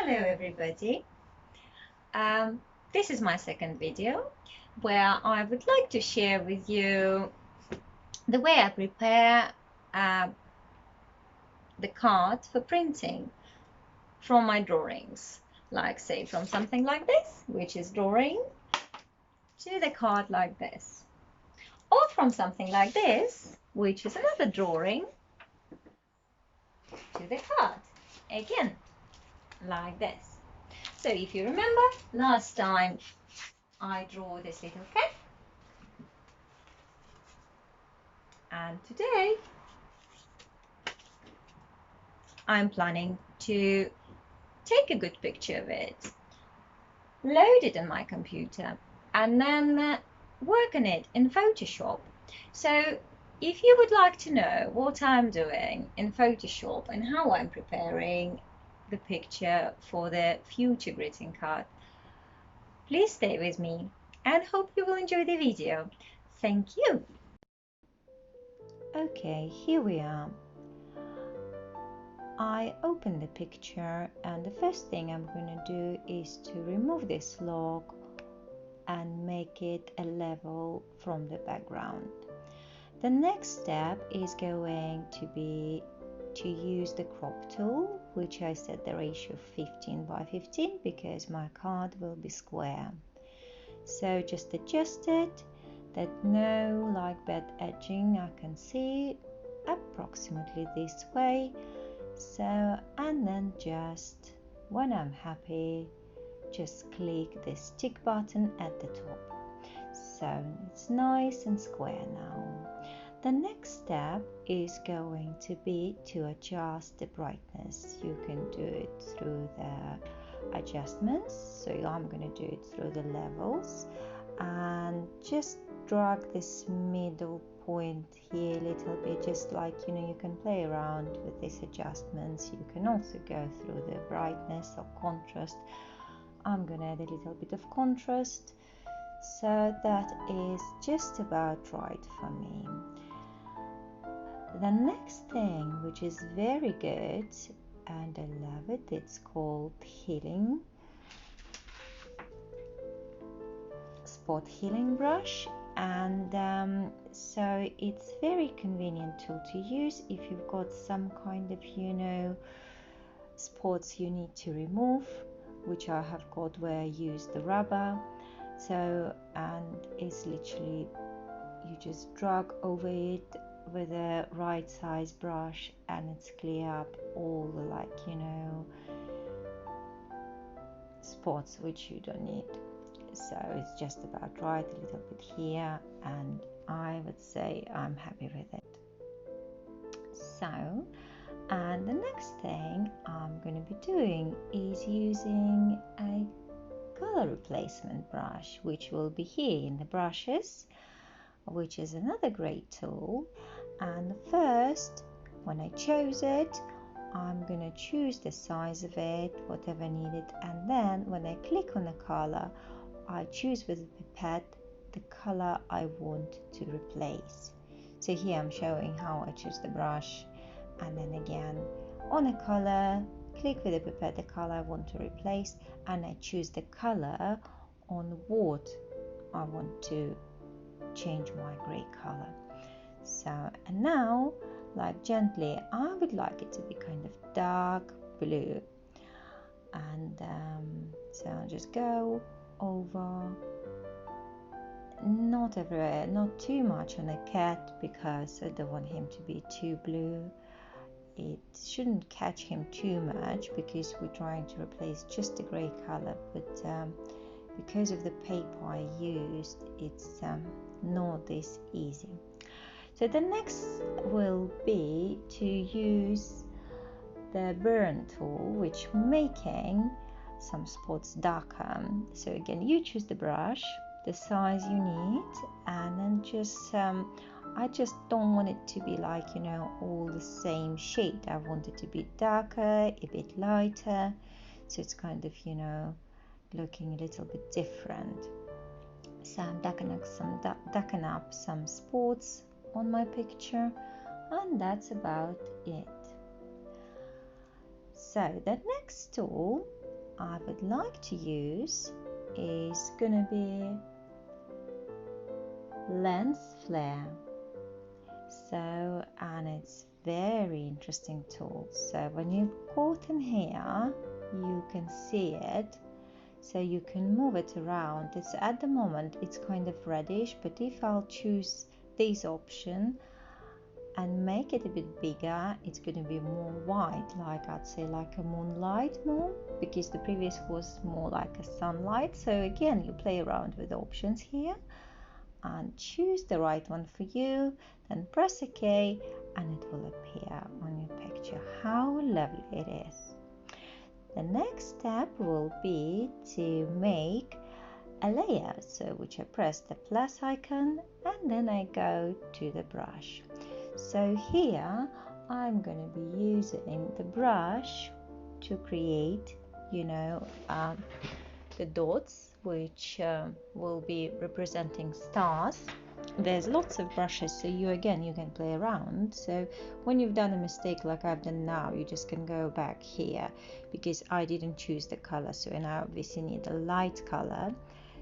Hello everybody. This is my second video where I would like to share with you the way I prepare the card for printing from my drawings. Like say from something like this, which is drawing, to the card like this. Or from something like this, which is another drawing, to the card. Again, like this. So if you remember, last time I drew this little cat, and today I'm planning to take a good picture of it, load it on my computer, and then work on it in Photoshop. So if you would like to know what I'm doing in Photoshop and how I'm preparing the picture for the future greeting card, please stay with me and hope you will enjoy the video. Thank you. Okay, here we are. I open the picture and the first thing I'm going to do is to remove this log and make it a level from the background. The next step is going to be to use the crop tool, which I set the ratio 15 by 15 because my card will be square. So just adjust it, that no like bad edging, I can see approximately this way. So, and then just when I'm happy, just click this tick button at the top. So it's nice and square now. The next step is going to be to adjust the brightness. You can do it through the adjustments. So I'm going to do it through the levels and just drag this middle point here a little bit, just like you can play around with these adjustments. You can also go through the brightness or contrast. I'm gonna add a little bit of contrast, so that is just about right for me. The next thing, which is very good and I love it, it's called spot healing brush. And so it's very convenient tool to use if you've got some kind of spots you need to remove, which I have got where I use the rubber. So, and it's literally you just drag over it with a right size brush and it's clear up all the spots which you don't need. So it's just about right, a little bit here, and I would say I'm happy with it. So, and the next thing I'm going to be doing is using a color replacement brush, which will be here in the brushes, which is another great tool. And first, when I chose it, I'm going to choose the size of it, whatever needed, and then when I click on the color, I choose with the pipette the color I want to replace. So here I'm showing how I choose the brush, and then again on a color, click with the pipette the color I want to replace, and I choose the color on what I want to change my gray color. So, and now like gently, I would like it to be kind of dark blue, and so I'll just go over, not everywhere, not too much on a cat because I don't want him to be too blue. It shouldn't catch him too much because we're trying to replace just the grey color, but because of the paper I used, it's not this easy. So the next will be to use the burn tool, which making some spots darker. So again, you choose the brush, the size you need, and then just I just don't want it to be like all the same shade. I want it to be darker, a bit lighter, so it's kind of looking a little bit different. So I'm darken up some spots on my picture, and that's about it. So the next tool I would like to use is gonna be lens flare. So, and it's very interesting tool. So when you caught in here, you can see it. So you can move it around. It's at the moment it's kind of reddish, but if I'll choose this option and make it a bit bigger, it's going to be more white, like I'd say like a moonlight more, because the previous was more like a sunlight. So again, you play around with the options here and choose the right one for you, then press OK and it will appear on your picture. How lovely it is. The next step will be to make a layer, so which I press the plus icon and then I go to the brush. So here I'm going to be using the brush to create, the dots, which will be representing stars. There's lots of brushes, so you can play around. So when you've done a mistake like I've done now, you just can go back here, because I didn't choose the color, so I obviously need a light color.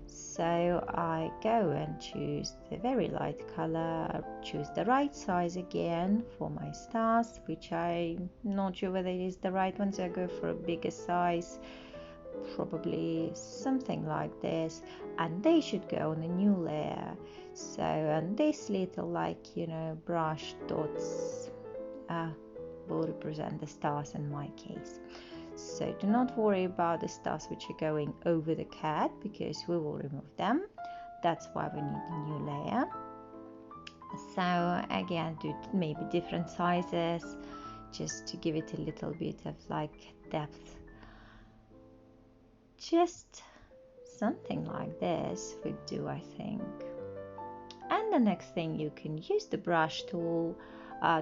So I go and choose the very light color, choose the right size again for my stars, which I'm not sure whether it is the right one, so I go for a bigger size, probably something like this, and they should go on a new layer. So, and this little brush dots will represent the stars in my case. So do not worry about the stars which are going over the cat, because we will remove them. That's why we need a new layer. So again, do maybe different sizes just to give it a little bit of depth. Just something like this would do, I think. And the next thing, you can use the brush tool,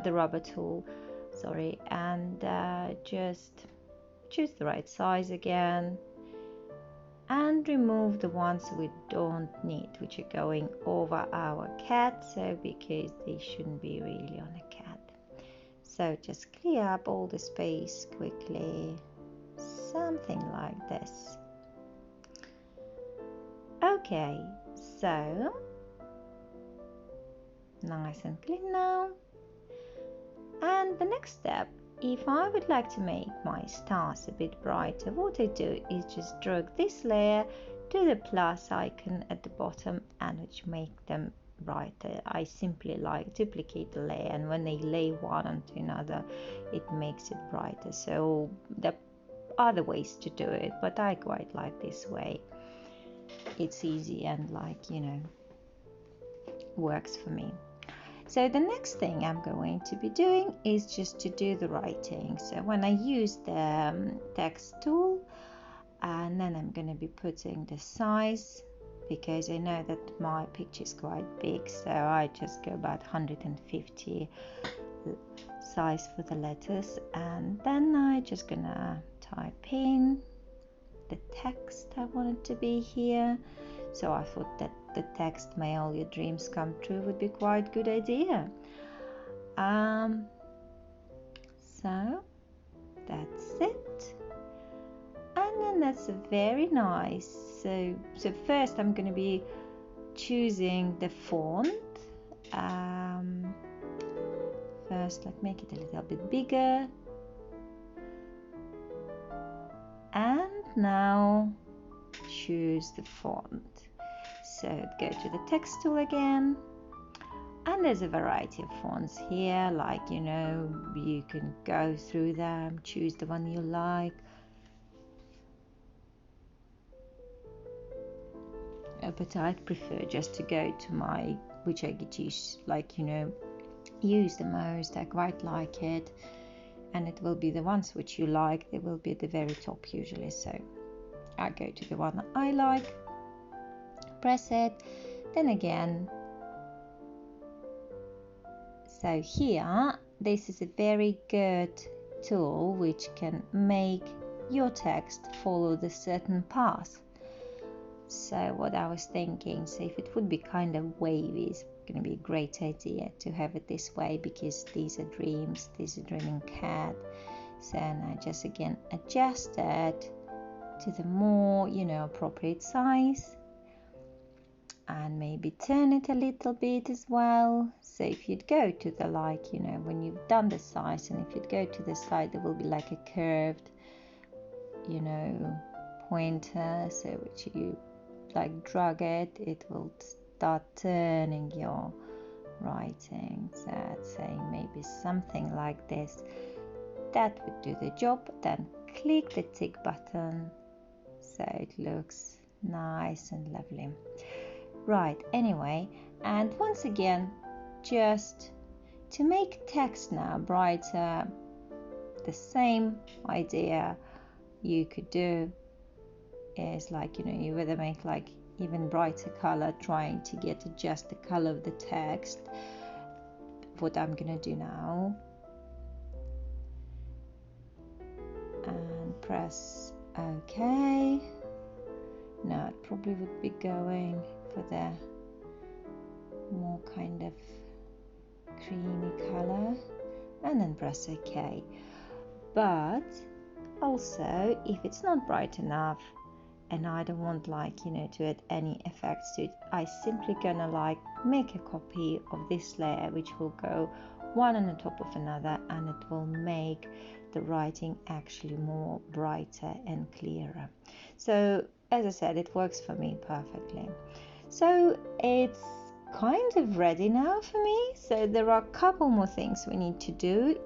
the rubber tool, and just choose the right size again and remove the ones we don't need, which are going over our cat, so because they shouldn't be really on a cat. So just clear up all the space quickly, something like this. Okay, so nice and clean now. And the next step, if I would like to make my stars a bit brighter, what I do is just drag this layer to the plus icon at the bottom and which make them brighter. I simply duplicate the layer, and when they lay one onto another, it makes it brighter. So there are other ways to do it, but I quite like this way. It's easy and works for me. So the next thing I'm going to be doing is just to do the writing. So when I use the text tool, and then I'm going to be putting the size, because I know that my picture is quite big, so I just go about 150 size for the letters, and then I just gonna type in the text I wanted to be here. So I thought that the text "May all your dreams come true" would be quite a good idea. So that's it, and then that's very nice. So first I'm going to be choosing the font. First, let's make it a little bit bigger, and now choose the font. So go to the text tool again, and there's a variety of fonts here, you can go through them, choose the one you like. But I'd prefer just to go to my, which I get use the most. I quite like it, and it will be the ones which you like, they will be at the very top usually. So I go to the one that I like, press it, then again. So here, this is a very good tool which can make your text follow the certain path. So what I was thinking, so if it would be kind of wavy, it's going to be a great idea to have it this way, because these are dreams, these are dreaming cat. So and I just again adjust it to the more, appropriate size, and maybe turn it a little bit as well. So if you'd go to the, when you've done the size, and if you'd go to the side, there will be like a curved, pointer, so which you drag it, it will start turning your writing. So I'd say maybe something like this. That would do the job. Then click the tick button so it looks nice and lovely. Right, anyway, and once again, just to make text now brighter, the same idea you could do is you either make even brighter color, trying to get just the color of the text. What I'm gonna do now, and press OK. Now it probably would be going for the more kind of creamy color, and then press OK. But also, if it's not bright enough and I don't want to add any effects to it, I simply gonna make a copy of this layer, which will go one on the top of another, and it will make the writing actually more brighter and clearer. So as I said, it works for me perfectly. So it's kind of ready now for me. So there are a couple more things we need to do.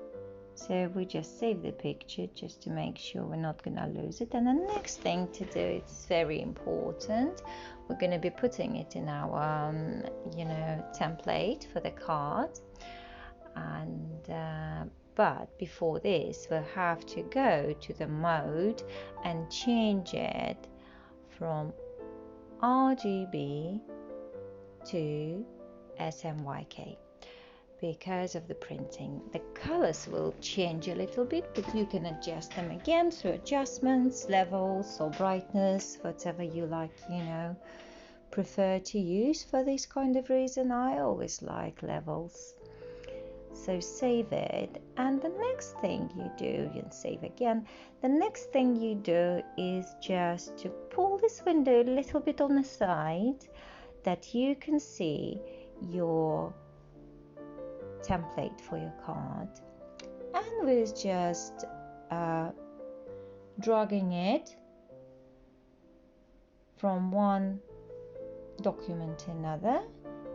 So we just save the picture just to make sure we're not going to lose it. And the next thing to do, it's very important. We're going to be putting it in our, template for the card. And but before this, we'll have to go to the mode and change it from RGB to SMYK. Because of the printing, the colors will change a little bit, but you can adjust them again through adjustments, levels, or brightness, whatever you prefer to use. For this kind of reason, I always like levels. So save it, and the next thing you do, you can save again. The next thing you do is just to pull this window a little bit on the side, that you can see your template for your card, and we're just dragging it from one document to another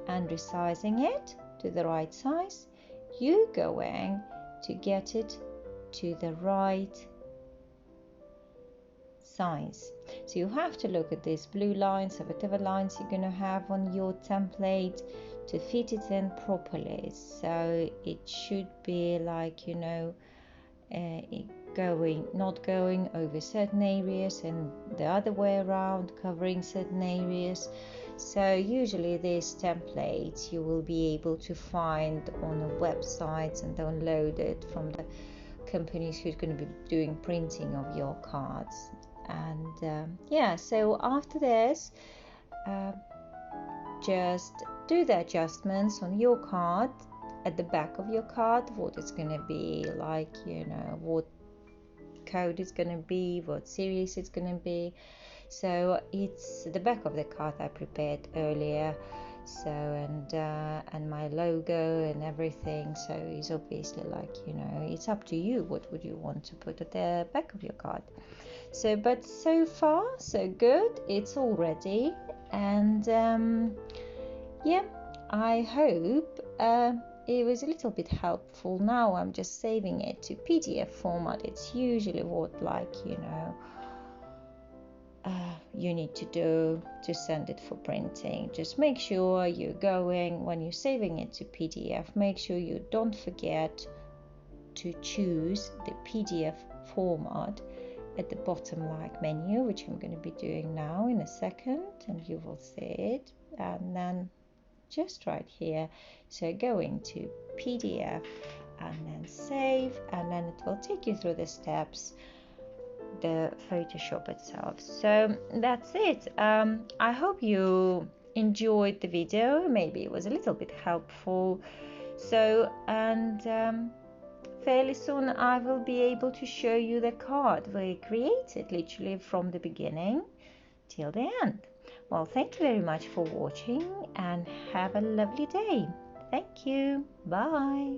and resizing it to the right size. You're going to get it to the right size. So you have to look at these blue lines or whatever lines you're going to have on your template to fit it in properly. So it should be not going over certain areas and the other way around, covering certain areas. So usually these templates you will be able to find on the websites and download it from the companies who's going to be doing printing of your cards. And so after this, just do the adjustments on your card, at the back of your card, what it's going to be what code it's going to be, what series it's going to be. So it's the back of the card I prepared earlier, so and my logo and everything. So it's obviously it's up to you, what would you want to put at the back of your card. So but so far so good, it's all ready. And I hope it was a little bit helpful. Now I'm just saving it to PDF format. It's usually what you need to do to send it for printing. Just make sure when you're saving it to PDF, make sure you don't forget to choose the PDF format at the bottom menu, which I'm going to be doing now in a second, and you will see it. And then just right here, so go into PDF and then save, and then it will take you through the steps, the Photoshop itself. So that's it. I hope you enjoyed the video. Maybe it was a little bit helpful. So, and fairly soon I will be able to show you the card we created literally from the beginning till the end. Well, thank you very much for watching and have a lovely day. Thank you. Bye.